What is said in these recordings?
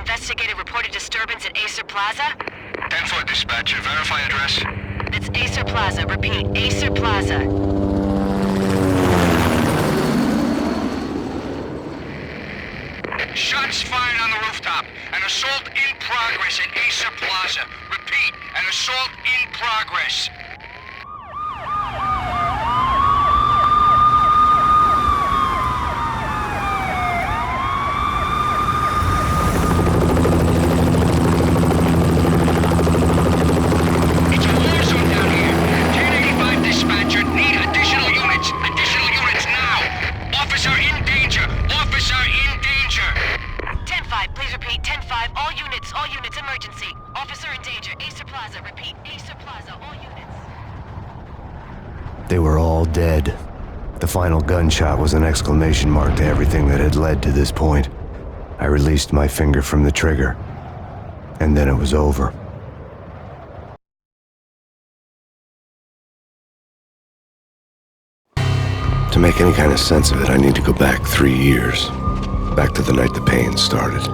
investigated reported disturbance at Acer Plaza? 10-4 dispatcher. Verify address. It's Acer Plaza. Repeat, Acer Plaza. Shots fired on the rooftop. An assault in progress at Acer Plaza. Repeat, an assault in progress. It's a war zone down here. 1085 dispatcher. Need additional units. Additional units now. Officer in danger. Officer in danger. 10-5, please repeat. 10-5, all units, emergency. Officer in danger, Acer Plaza. Repeat, Acer Plaza, all units. They were all dead. The final gunshot was an exclamation mark to everything that had led to this point. I released my finger from the trigger, and then it was over. To make any kind of sense of it, I need to go back 3 years. Back to the night the pain started.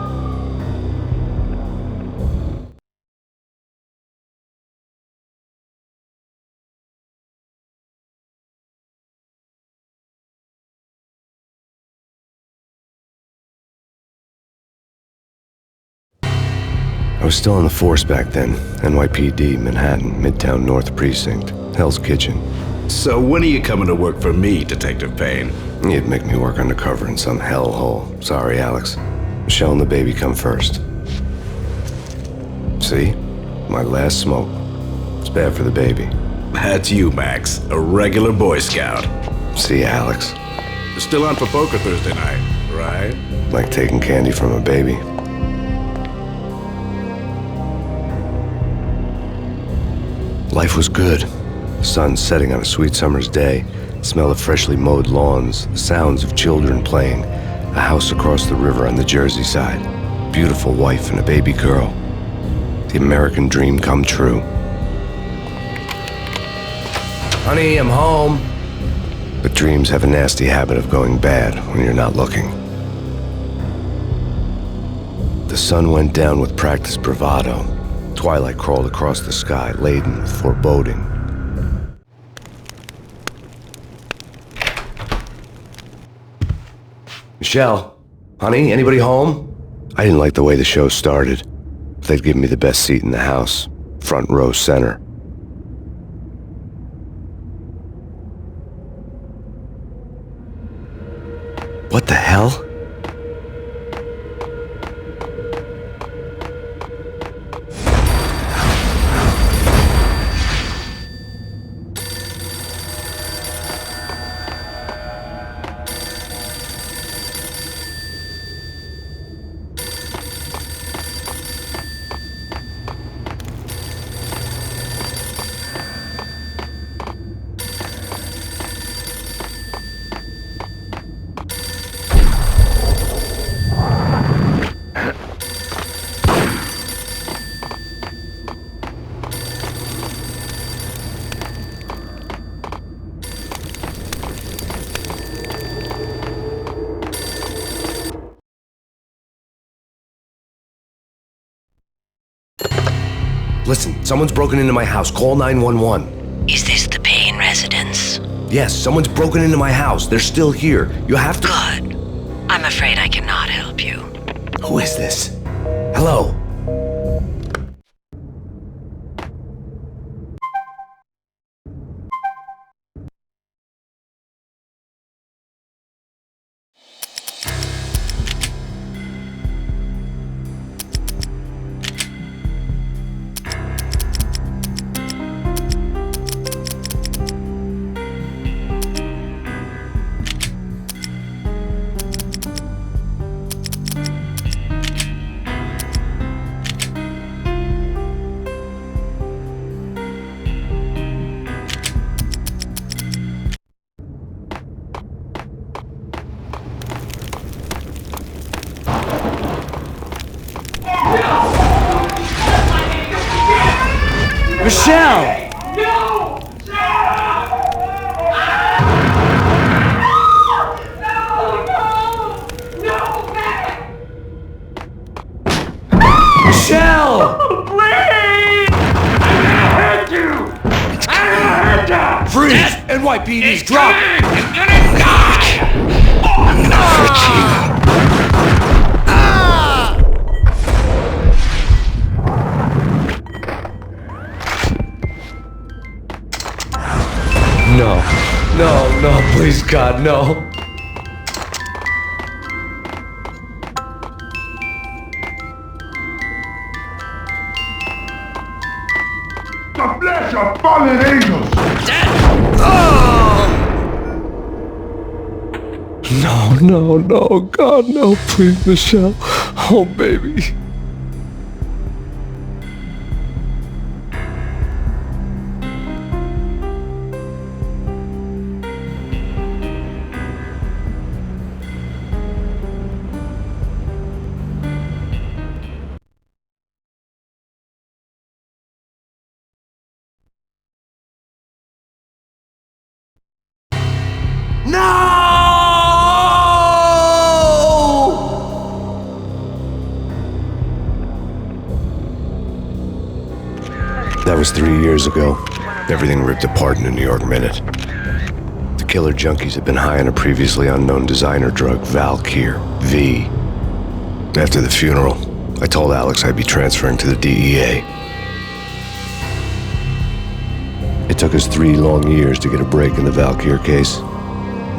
I was still in the force back then. NYPD, Manhattan, Midtown North Precinct, Hell's Kitchen. So when are you coming to work for me, Detective Payne? You'd make me work undercover in some hellhole. Sorry, Alex. Michelle and the baby come first. See? My last smoke. It's bad for the baby. That's you, Max. A regular Boy Scout. See, Alex? Still on for poker Thursday night, right? Like taking candy from a baby. Life was good. The sun setting on a sweet summer's day, the smell of freshly mowed lawns, the sounds of children playing, a house across the river on the Jersey side, beautiful wife and a baby girl. The American dream come true. Honey, I'm home. But dreams have a nasty habit of going bad when you're not looking. The sun went down with practiced bravado. Twilight crawled across the sky, laden with foreboding. Michelle, honey, anybody home? I didn't like the way the show started. They'd given me the best seat in the house, front row center. What the hell? Listen, someone's broken into my house. Call 911. Is this the Payne residence? Yes, someone's broken into my house. They're still here. You have to... Good. I'm afraid I cannot help you. Who is this? Hello? Michelle! No! NYPD's drop! Not for cheap. No. No, no, please, God, no. The flesh of fallen angels! No, no, no, God, no, please, Michelle. Oh, baby. That was 3 years ago. Everything ripped apart in a New York minute. The killer junkies had been high on a previously unknown designer drug, Valkyr, V. After the funeral, I told Alex I'd be transferring to the DEA. It took us 3 long years to get a break in the Valkyr case.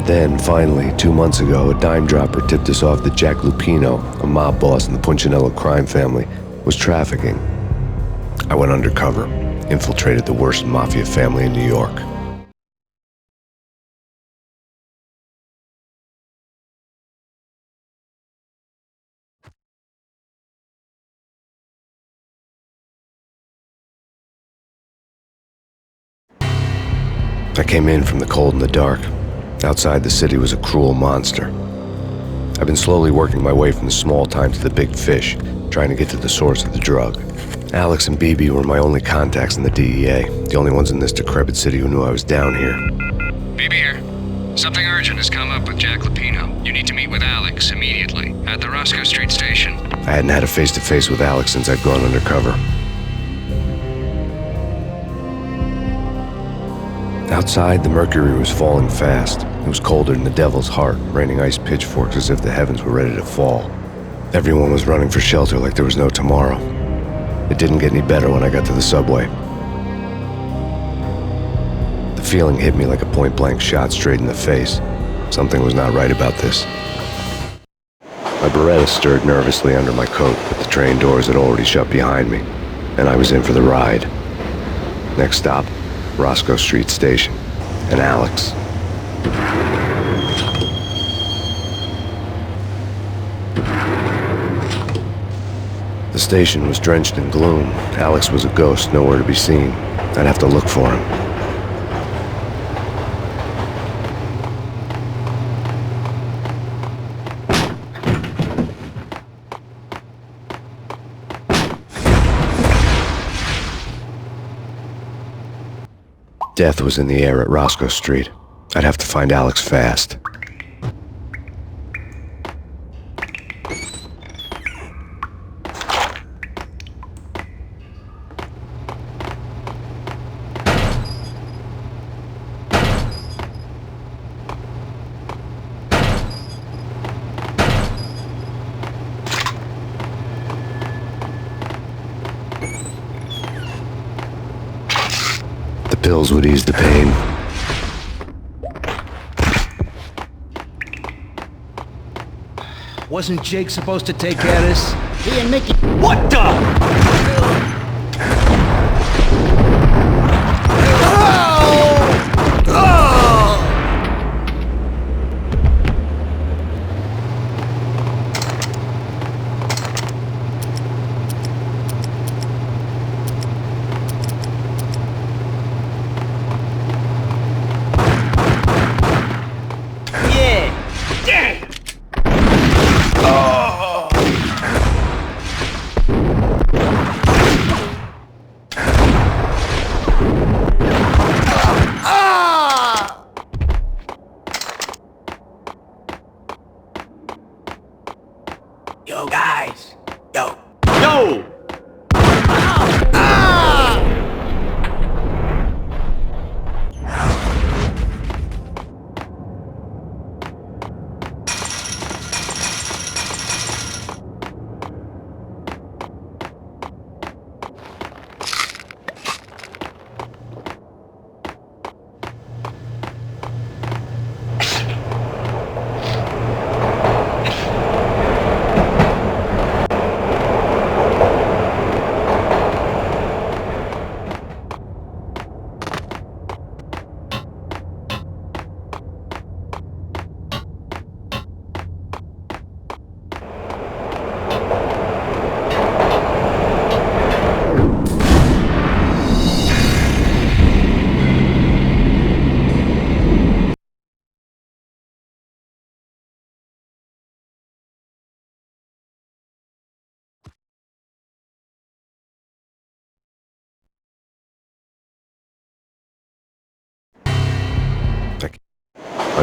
Then, finally, 2 months ago, a dime dropper tipped us off that Jack Lupino, a mob boss in the Punchinello crime family, was trafficking. I went undercover, infiltrated the worst mafia family in New York. I came in from the cold and the dark. Outside the city was a cruel monster. I've been slowly working my way from the small time to the big fish, trying to get to the source of the drug. Alex and BB were my only contacts in the DEA, the only ones in this decrepit city who knew I was down here. BB here. Something urgent has come up with Jack Lupino. You need to meet with Alex immediately at the Roscoe Street station. I hadn't had a face-to-face with Alex since I'd gone undercover. Outside, the mercury was falling fast. It was colder than the devil's heart, raining ice pitchforks as if the heavens were ready to fall. Everyone was running for shelter like there was no tomorrow. It didn't get any better when I got to the subway. The feeling hit me like a point-blank shot straight in the face. Something was not right about this. My Beretta stirred nervously under my coat, but the train doors had already shut behind me, and I was in for the ride. Next stop, Roscoe Street Station, and Alex. The station was drenched in gloom. Alex was a ghost, nowhere to be seen. I'd have to look for him. Death was in the air at Roscoe Street. I'd have to find Alex fast. The pills would ease the pain. Wasn't Jake supposed to take care of this? He and Mickey. What the?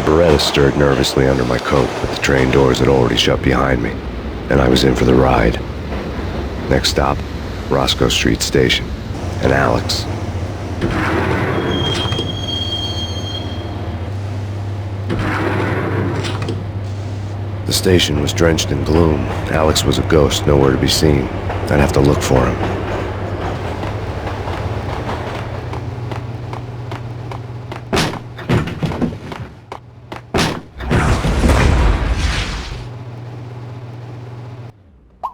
Beretta stirred nervously under my coat, but the train doors had already shut behind me, and I was in for the ride. Next stop, Roscoe Street Station, and Alex. The station was drenched in gloom. Alex was a ghost, nowhere to be seen. I'd have to look for him.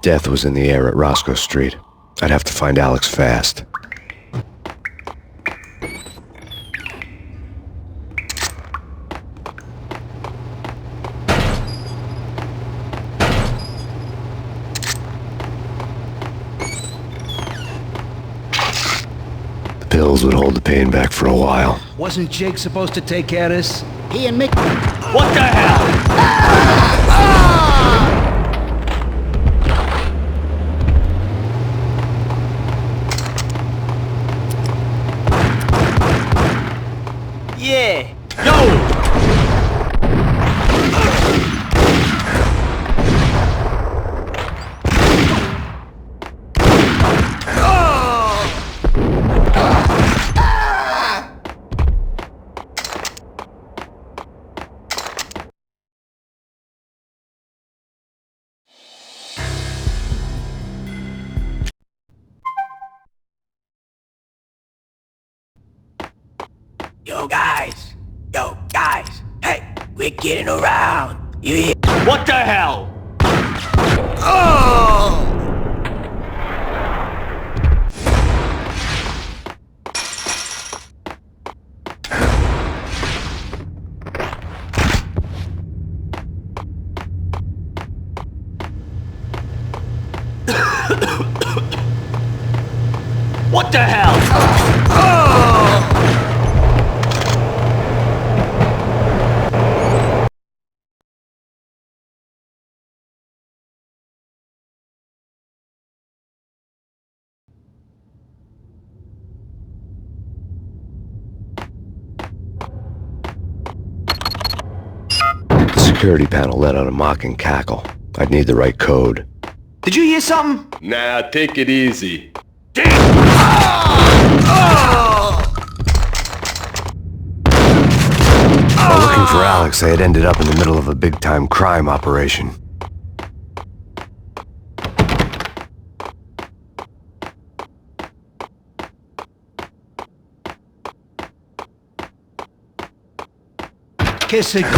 Death was in the air at Roscoe Street. I'd have to find Alex fast. The pills would hold the pain back for a while. Wasn't Jake supposed to take care of this? He and Mick. What the hell? Yeah. Yo! Yo guys, hey, we're getting around. You hear? What the hell? Oh! What the hell? The security panel let out a mocking cackle. I'd need the right code. Did you hear something? Nah, take it easy. While looking for Alex, I had ended up in the middle of a big-time crime operation. Kiss it. Go!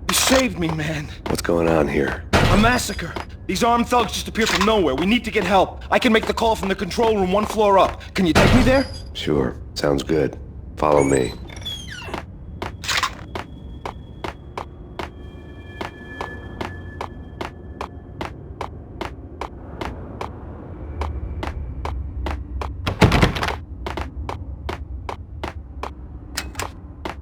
You saved me, man. What's going on here? A massacre. These armed thugs just appeared from nowhere. We need to get help. I can make the call from the control room 1 floor up. Can you take me there? Sure, sounds good. Follow me.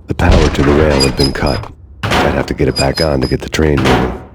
The power to the rail had been cut. I'd have to get it back on to get the train moving.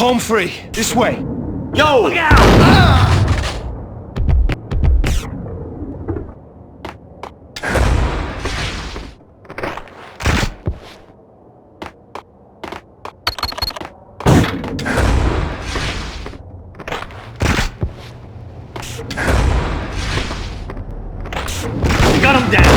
Home free. This way. Yo! Look out! Got him down!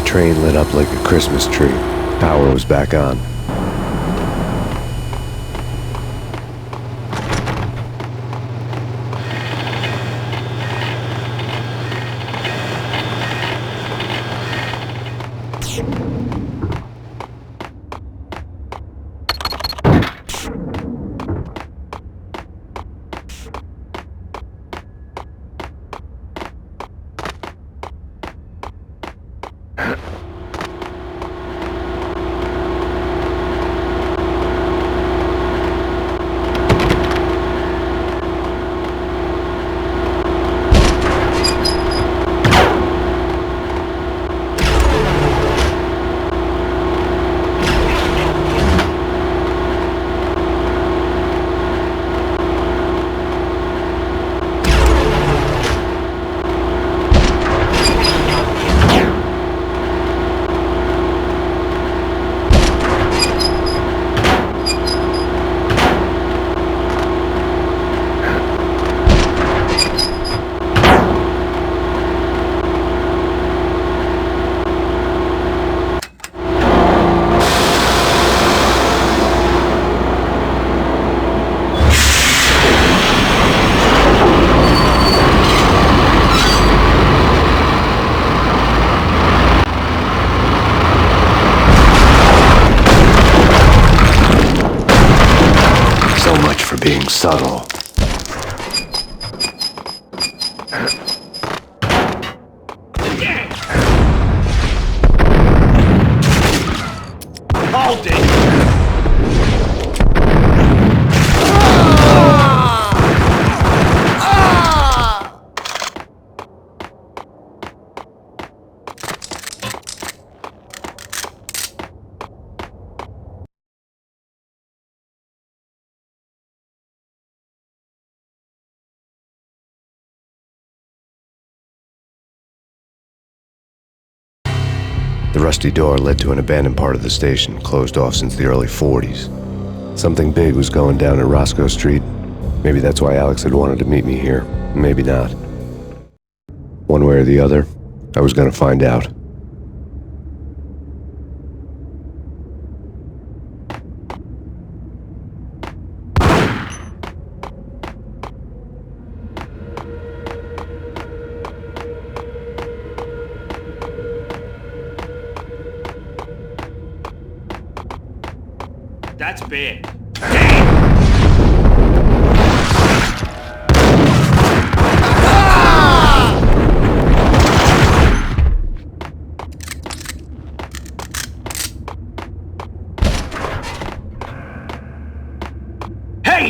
train lit up like a Christmas tree. Power was back on. Being subtle. Hold it! The rusty door led to an abandoned part of the station, closed off since the early 40s. Something big was going down at Roscoe Street. Maybe that's why Alex had wanted to meet me here. Maybe not. One way or the other, I was gonna find out. That's big. Hey,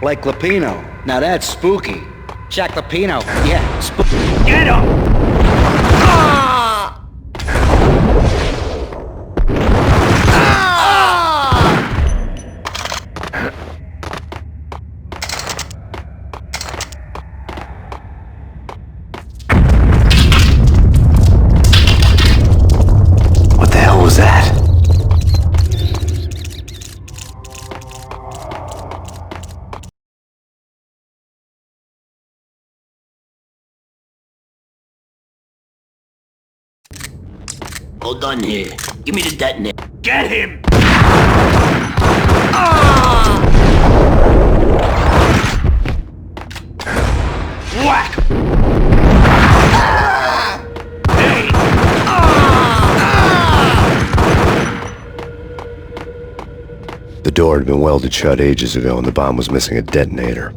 Like Lapino. Now that's spooky. Jack Lapino. Yeah, spooky. get him! What the hell was that? Hold on here. Give me the detonator. Get him! Whack! Hey! The door had been welded shut ages ago and the bomb was missing a detonator.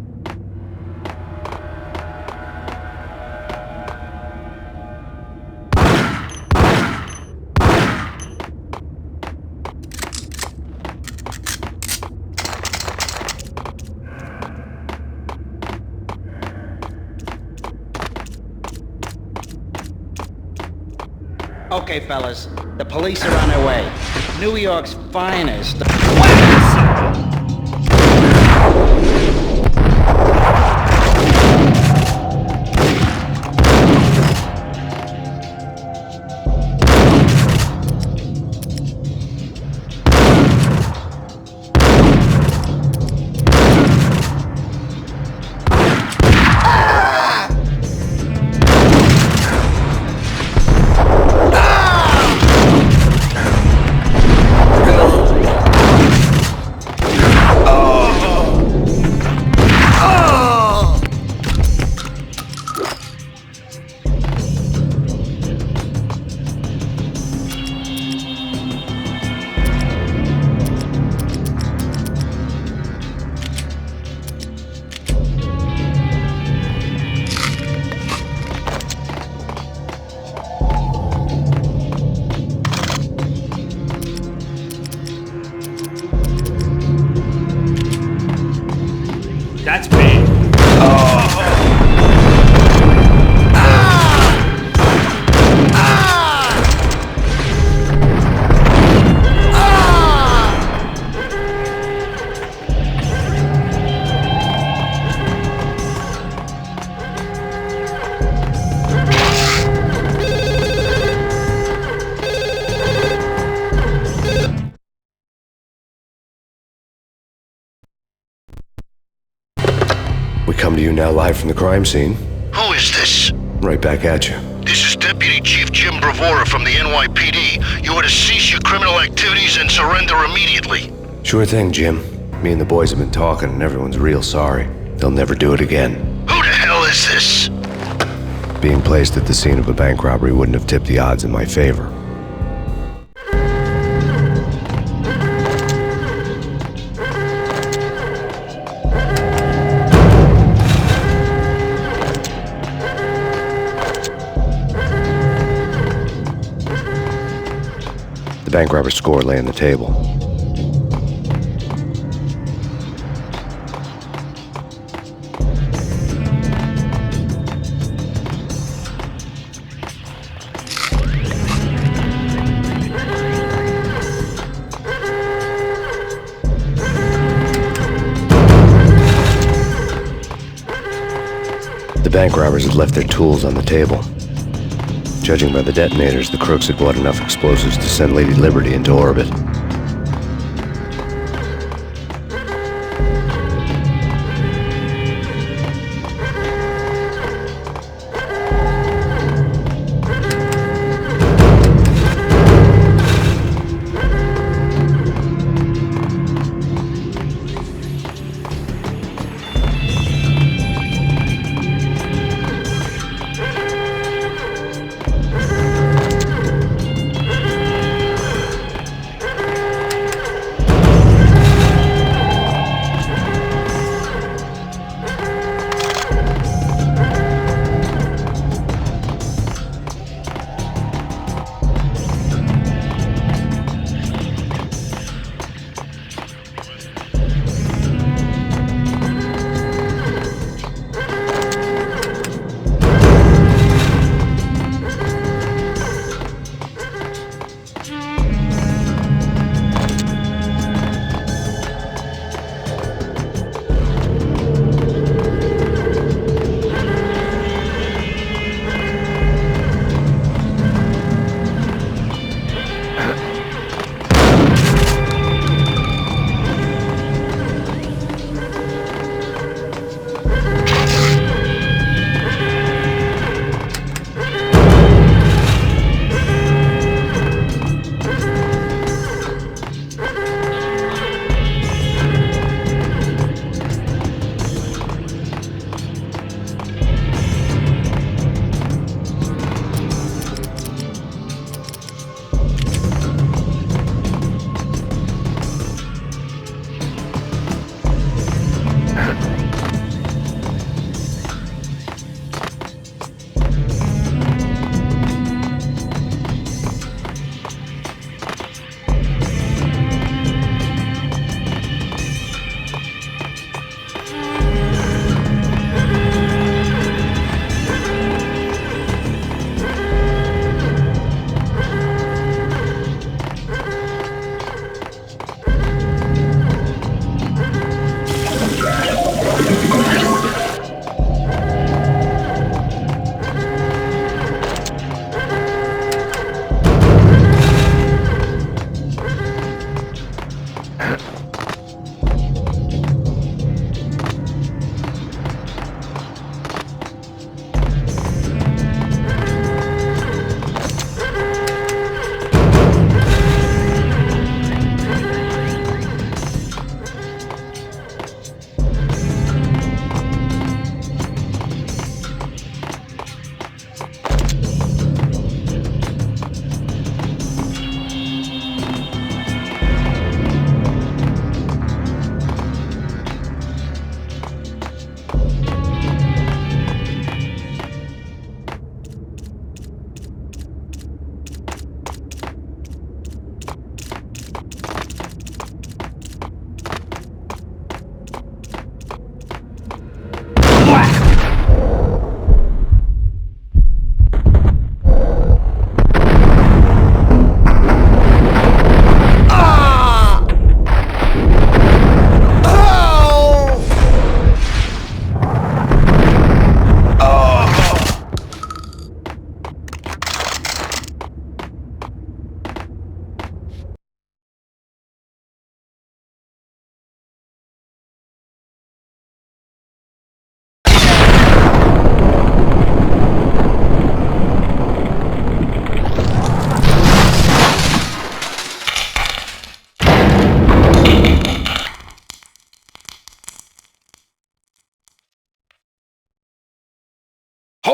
Okay, fellas. The police are on their way. New York's finest. That's Payne. We come to you now live from the crime scene. Who is this? Right back at you. This is Deputy Chief Jim Bravura from the NYPD. You are to cease your criminal activities and surrender immediately. Sure thing, Jim. Me and the boys have been talking and everyone's real sorry. They'll never do it again. Who the hell is this? Being placed at the scene of a bank robbery wouldn't have tipped the odds in my favor. The bank robber's score lay on the table. The bank robbers had left their tools on the table. Judging by the detonators, the crooks had bought enough explosives to send Lady Liberty into orbit.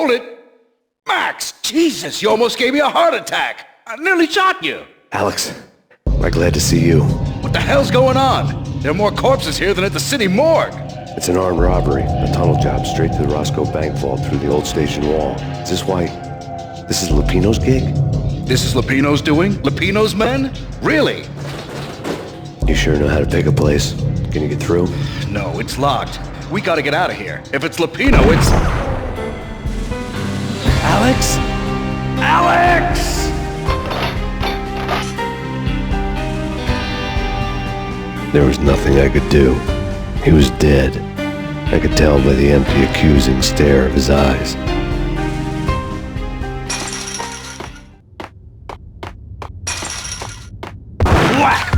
Hold it! Max! Jesus, you almost gave me a heart attack! I nearly shot you! Alex, am I glad to see you? What the hell's going on? There are more corpses here than at the city morgue! It's an armed robbery, a tunnel job straight to the Roscoe Bank vault through the old station wall. Is this why... this is Lupino's gig? This is Lupino's doing? Lupino's men? Really? You sure know how to pick a place? Can you get through? No, it's locked. We gotta get out of here. If it's Lupino, it's... Alex? Alex! There was nothing I could do. He was dead. I could tell by the empty, accusing stare of his eyes. Whack!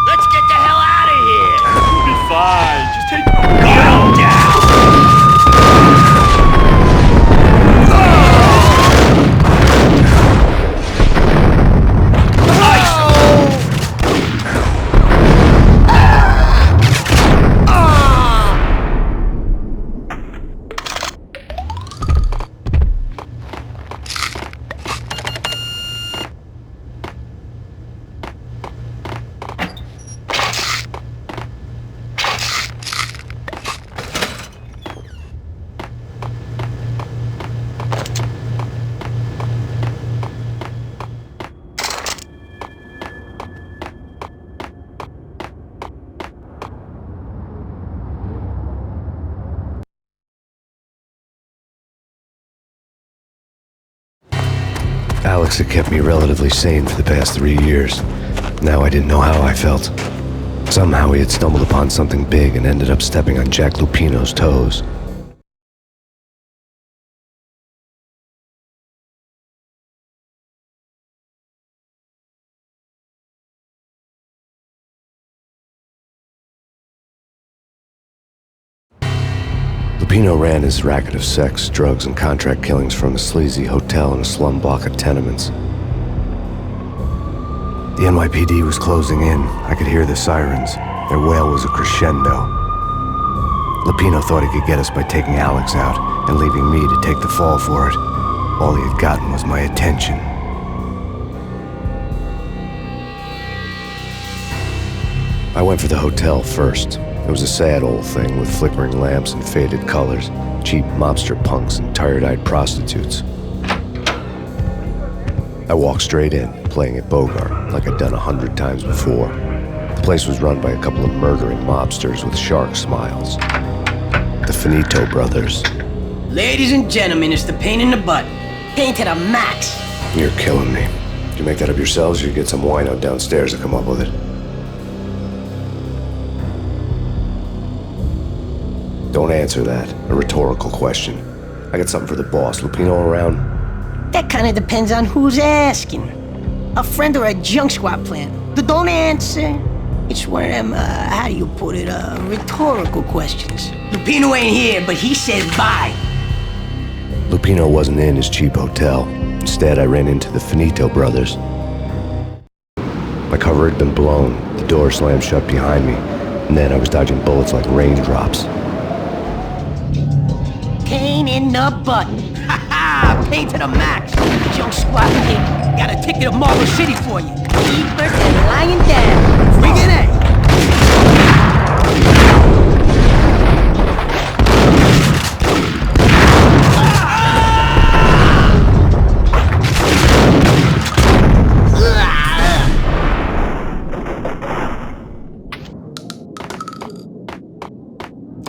Let's get the hell out of here! You'll be fine. Just take go down. Alex had kept me relatively sane for the past 3 years. Now I didn't know how I felt. Somehow he had stumbled upon something big and ended up stepping on Jack Lupino's toes. Lupino ran his racket of sex, drugs, and contract killings from a sleazy hotel in a slum block of tenements. The NYPD was closing in. I could hear the sirens. Their wail was a crescendo. Lupino thought he could get us by taking Alex out and leaving me to take the fall for it. All he had gotten was my attention. I went for the hotel first. It was a sad old thing with flickering lamps and faded colors, cheap mobster punks and tired-eyed prostitutes. I walked straight in, playing at Bogart, like I'd done 100 times before. The place was run by a couple of murdering mobsters with shark smiles. The Finito brothers. Ladies and gentlemen, it's the pain in the butt. Pain to the max. You're killing me. Did you make that up yourselves, or you get some wino downstairs to come up with it? Don't answer that. A rhetorical question. I got something for the boss. Lupino around? That kind of depends on who's asking. A friend or a junk squad plan. Don't answer. It's one of them, how do you put it, rhetorical questions. Lupino ain't here, but he says bye. Lupino wasn't in his cheap hotel. Instead, I ran into the Finito brothers. My cover had been blown. The door slammed shut behind me. And then I was dodging bullets like raindrops. Pain in the butt. Ha ha! Pain to the max. Junk squad kid. Got a ticket to Marble City for you. Keepers and lying down. Bring it in.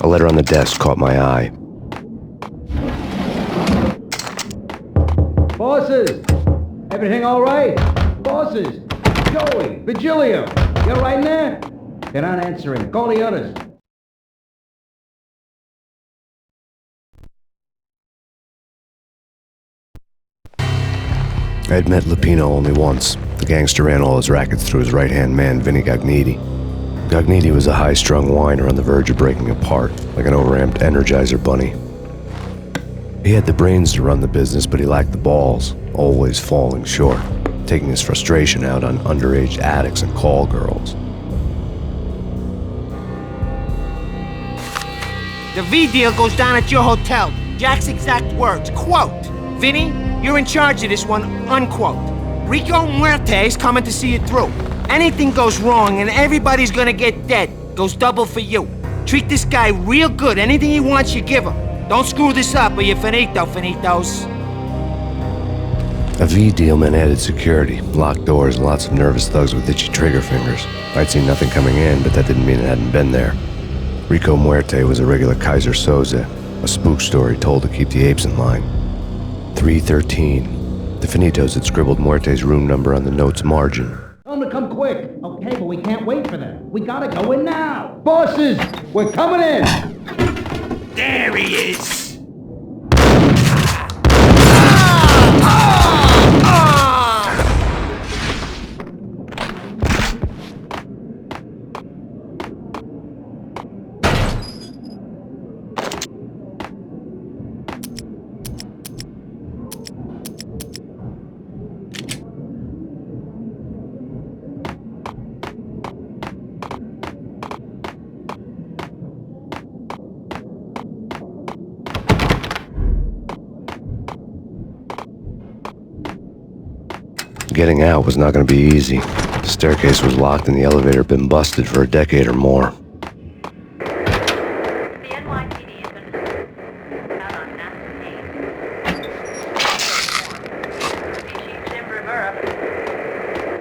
A letter on the desk caught my eye. Bosses! Everything all right? Bosses! Joey! Vigilio! You all right in there? They're not answering. Call the others. I had met Lupino only once. The gangster ran all his rackets through his right-hand man, Vinny Gagniti. Gagniti was a high-strung whiner on the verge of breaking apart, like an overamped Energizer bunny. He had the brains to run the business, but he lacked the balls, always falling short, taking his frustration out on underage addicts and call girls. The V deal goes down at your hotel. Jack's exact words, quote, "Vinny, you're in charge of this one," unquote. Rico Muerte's coming to see it through. Anything goes wrong and everybody's gonna get dead, goes double for you. Treat this guy real good. Anything he wants, you give him. Don't screw this up or you're finito, finitos. A V deal meant added security, locked doors, and lots of nervous thugs with itchy trigger fingers. I'd seen nothing coming in, but that didn't mean it hadn't been there. Rico Muerte was a regular Kaiser Soze, a spook story told to keep the apes in line. 313. The Finitos had scribbled Muerte's room number on the note's margin. Tell them to come quick. Okay, but we can't wait for them. We gotta go in now. Bosses, we're coming in. There he is! Getting out was not going to be easy. The staircase was locked and the elevator had been busted for a decade or more. The NYPD has been out on massive Payne. Chief Jim Rivera,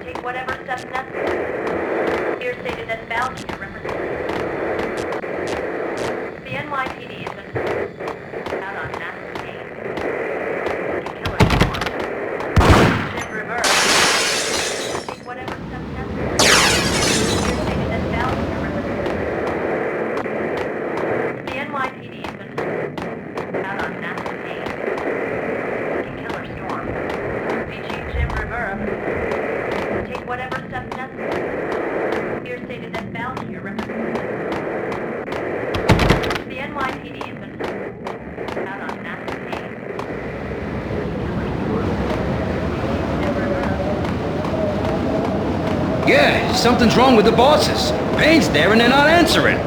take whatever steps necessary. Here stated that Valky represents. The NYPD has been out on massive Payne. Killer swarm. Jim Rivera, take whatever steps necessary. Here stated that Valky represents. The NYPD has been out on massive Payne. Killer storm. Chief Jim Rivera, take whatever steps necessary. Here stated that Valky represents. The NYPD has been out on massive Payne. Jim Rivera. Yeah, something's wrong with the bosses. Payne's there and they're not answering.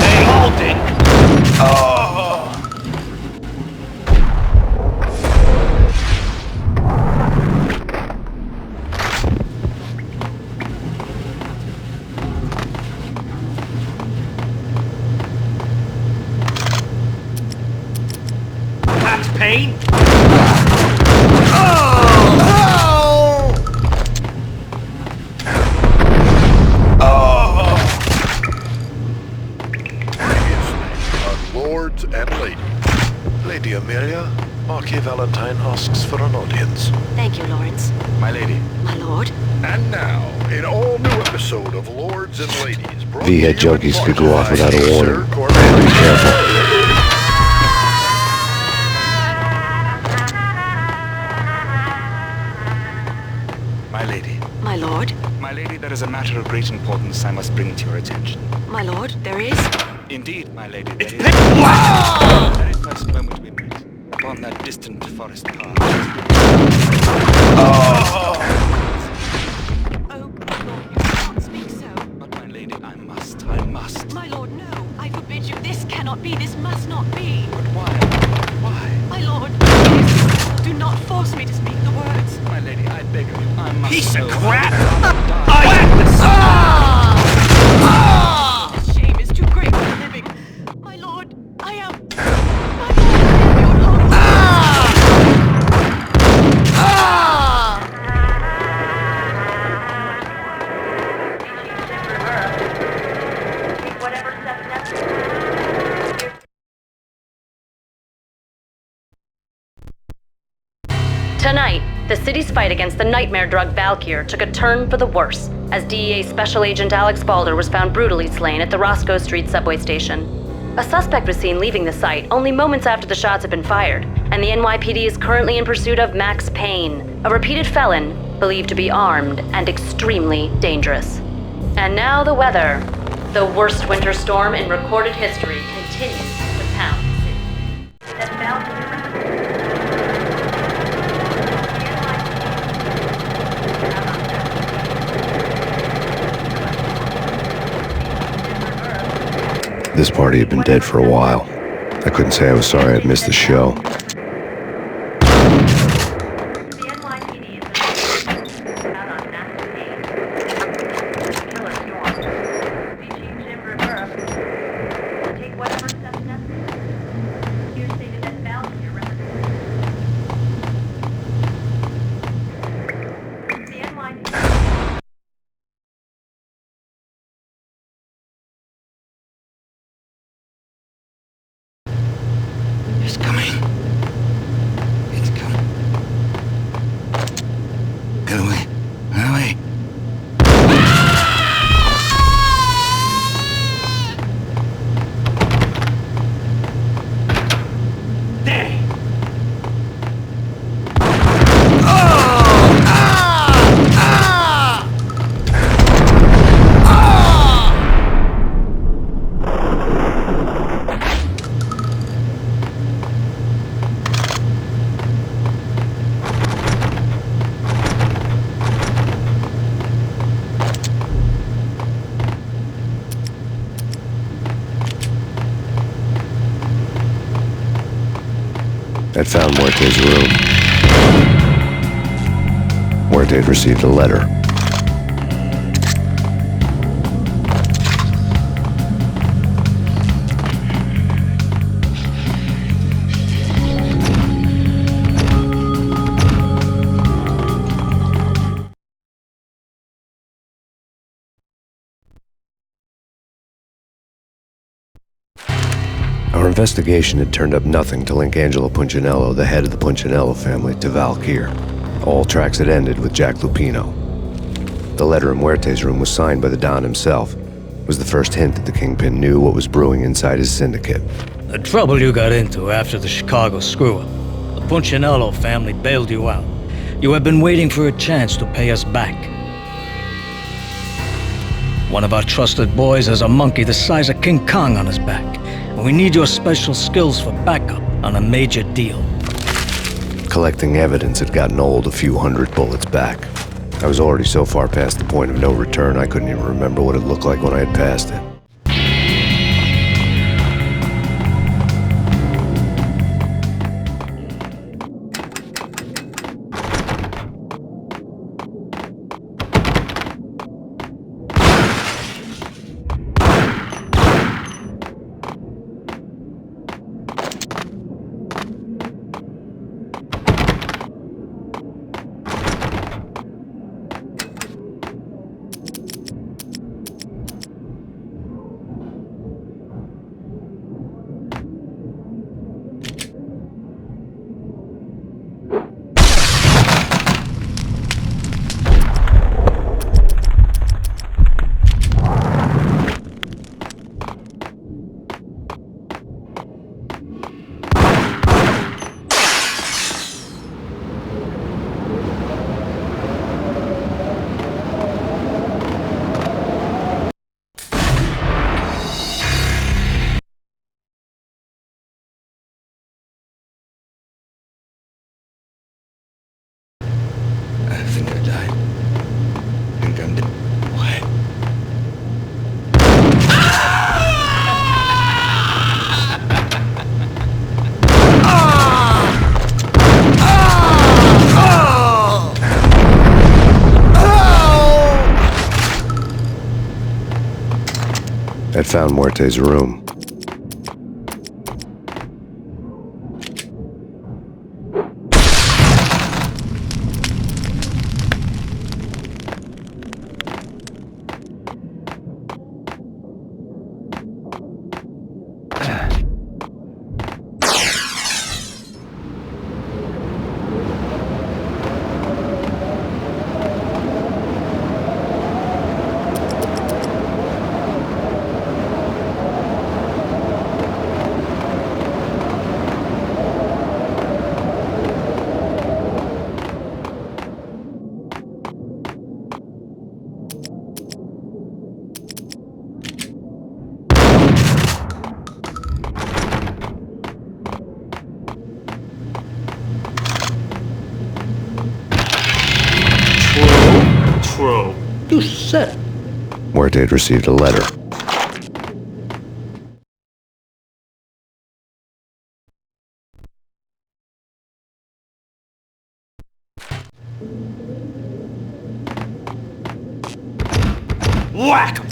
Hey, hold it! Oh! That's Payne! Lords and ladies. Lady Amelia, Marquis Valentine asks for an audience. Thank you, Lawrence. My lady. My lord. And now, an all-new episode of Lords and Ladies. brought to V-head you in junkies could go off part without by a warning. Sir Be Corbett. careful. My lady. My lord. My lady, there is a matter of great importance I must bring to your attention. My lord, there is. Indeed, my lady, there is. The very first moment we met, upon that distant forest path. Oh, Lord, you cannot speak so. But my lady, I must. My lord, no. I forbid you. This cannot be. This must not be. But why? Why? My lord, please, do not force me to speak the words. My lady, I beg of you, I must. Piece of know. crap! This shame is too great for living. My lord, I am. My lord, your lord. Tonight, the city's fight against the nightmare drug Valkyr took a turn for the worse, as DEA Special Agent Alex Balder was found brutally slain at the Roscoe Street subway station. A suspect was seen leaving the site only moments after the shots had been fired, and the NYPD is currently in pursuit of Max Payne, a repeated felon believed to be armed and extremely dangerous. And now the weather. The worst winter storm in recorded history continues to pound the city. That Valkyr This party had been dead for a while. I couldn't say I was sorry I'd missed the show. It's coming. It's coming. Get away. Get away. I'd found Muerte's room. Muerte had received a letter. Our investigation had turned up nothing to link Angelo Punchinello, the head of the Punchinello family, to Valkyr. All tracks had ended with Jack Lupino. The letter in Muerte's room was signed by the Don himself. It was the first hint that the Kingpin knew what was brewing inside his syndicate. The trouble you got into after the Chicago screw-up. The Punchinello family bailed you out. You have been waiting for a chance to pay us back. One of our trusted boys has a monkey the size of King Kong on his back. We need your special skills for backup on a major deal. Collecting evidence had gotten old a few hundred bullets back. I was already so far past the point of no return, I couldn't even remember what it looked like when I had passed it. I think I died. I think I'm dead. What? I'd found Muerte's room. set. Muerte had received a letter. Whack 'em!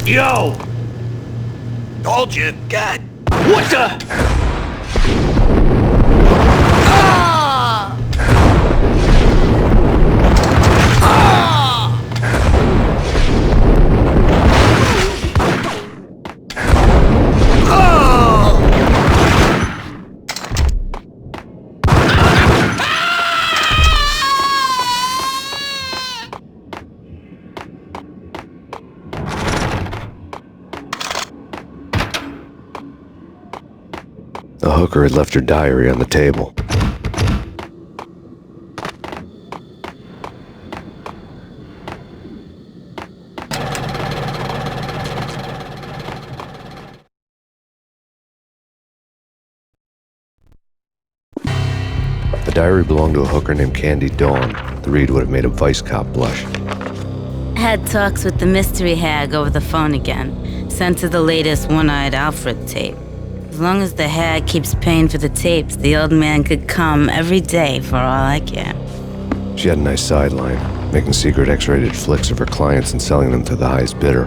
Yo! Told you, God. What the? The hooker had left her diary on the table. The diary belonged to a hooker named Candy Dawn. The read would have made a vice cop blush. Had talks with the mystery hag over the phone again. Sent her the latest One-Eyed Alfred tape. As long as the hag keeps paying for the tapes, the old man could come every day for all I care. She had a nice sideline, making secret X-rated flicks of her clients and selling them to the highest bidder.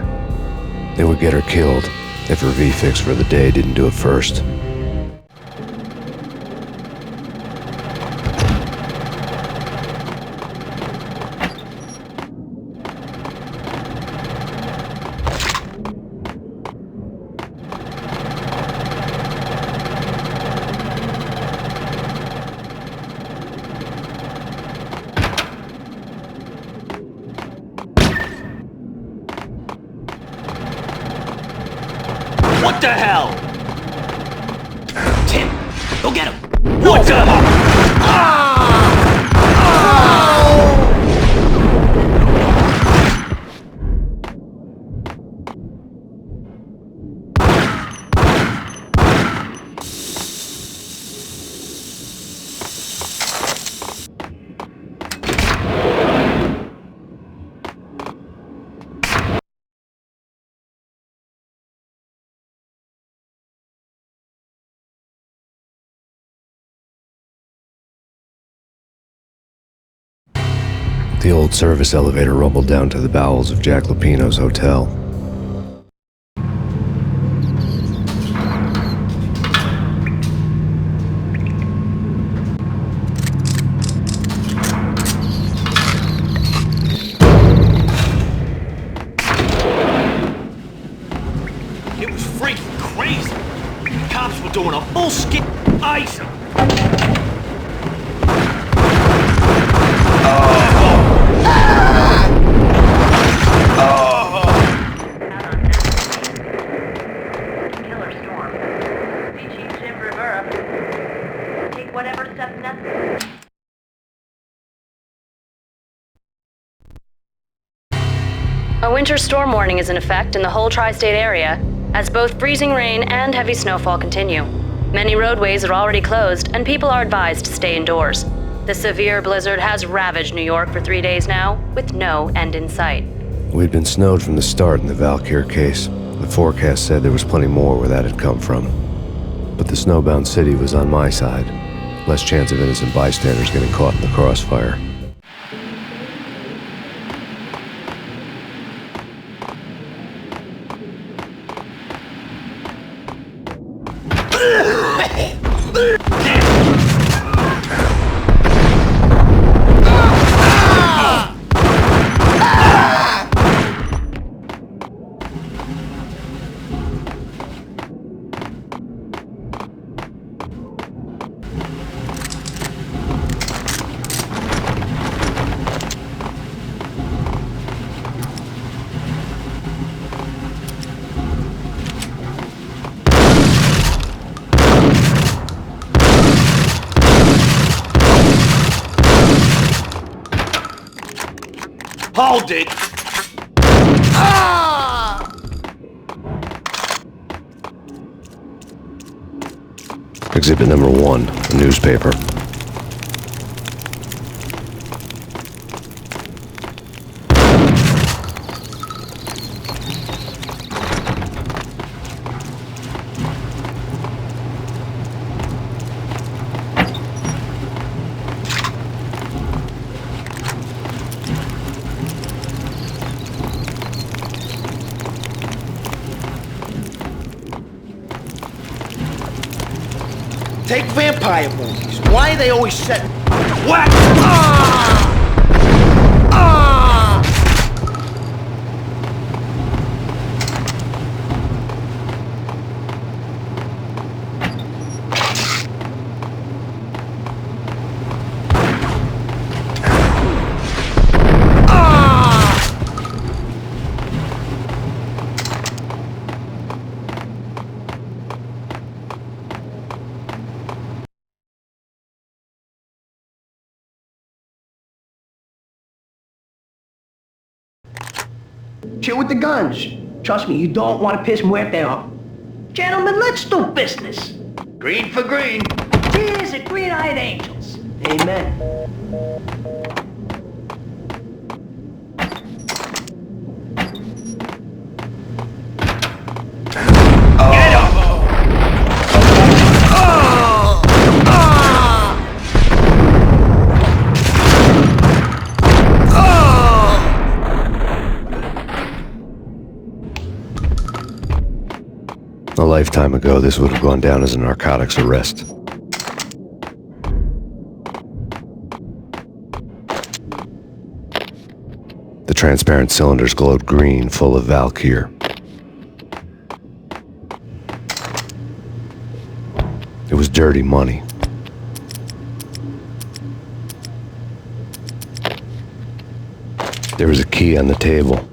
They would get her killed if her V-fix for the day didn't do it first. What the hell? Tim, go get him! What the? The old service elevator rumbled down to the bowels of Jack Lupino's hotel. It was freaking crazy. The cops were doing a full skit ice. Killer storm. Be Chief Jim Rivera. Take whatever steps necessary. A winter storm warning is in effect in the whole tri-state area, as both freezing rain and heavy snowfall continue. Many roadways are already closed, and people are advised to stay indoors. The severe blizzard has ravaged New York for 3 days now, with no end in sight. We'd been snowed from the start in the Valkyr case. The forecast said there was plenty more where that had come from. But the snowbound city was on my side. Less chance of innocent bystanders getting caught in the crossfire. Hold it! Exhibit number 1, a newspaper. Take vampire movies. Why are they always set? Whack! Chill with the guns. Trust me, you don't want to piss Muerte off. Gentlemen, let's do business. Green for green. Cheers at green-eyed angels. Amen. A lifetime ago, this would have gone down as a narcotics arrest. The transparent cylinders glowed green, full of Valkyr. It was dirty money. There was a key on the table.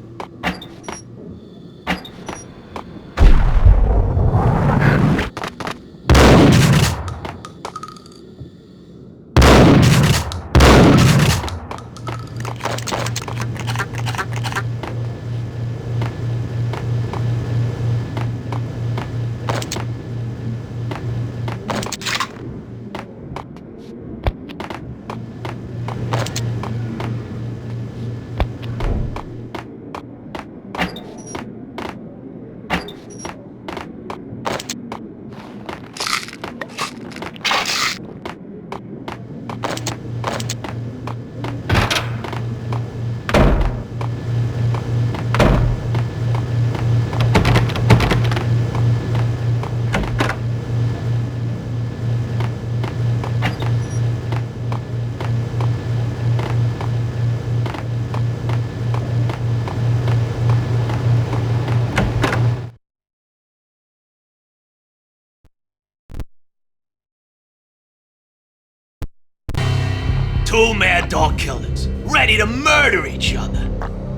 Two mad dog killers, ready to murder each other.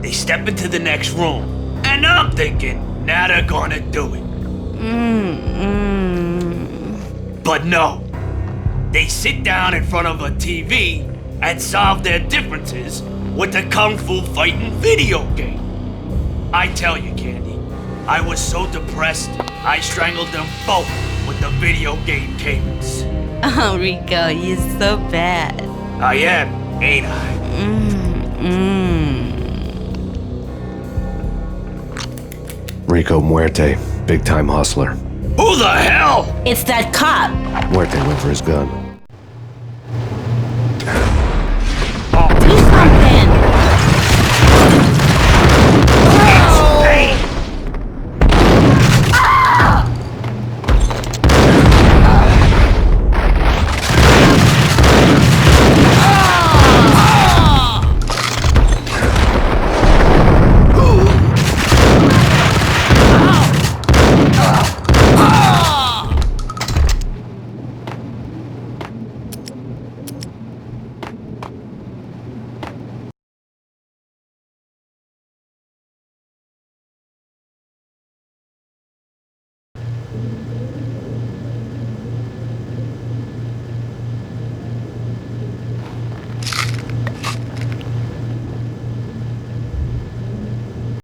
They step into the next room, and I'm thinking, now they're gonna do it. But no. They sit down in front of a TV and solve their differences with the Kung Fu fighting video game. I tell you, Candy, I was so depressed, I strangled them both with the video game cables. Oh, Rico, you're so bad. I am, ain't I? Rico Muerte, big-time hustler. Who the hell? It's that cop. Muerte went for his gun.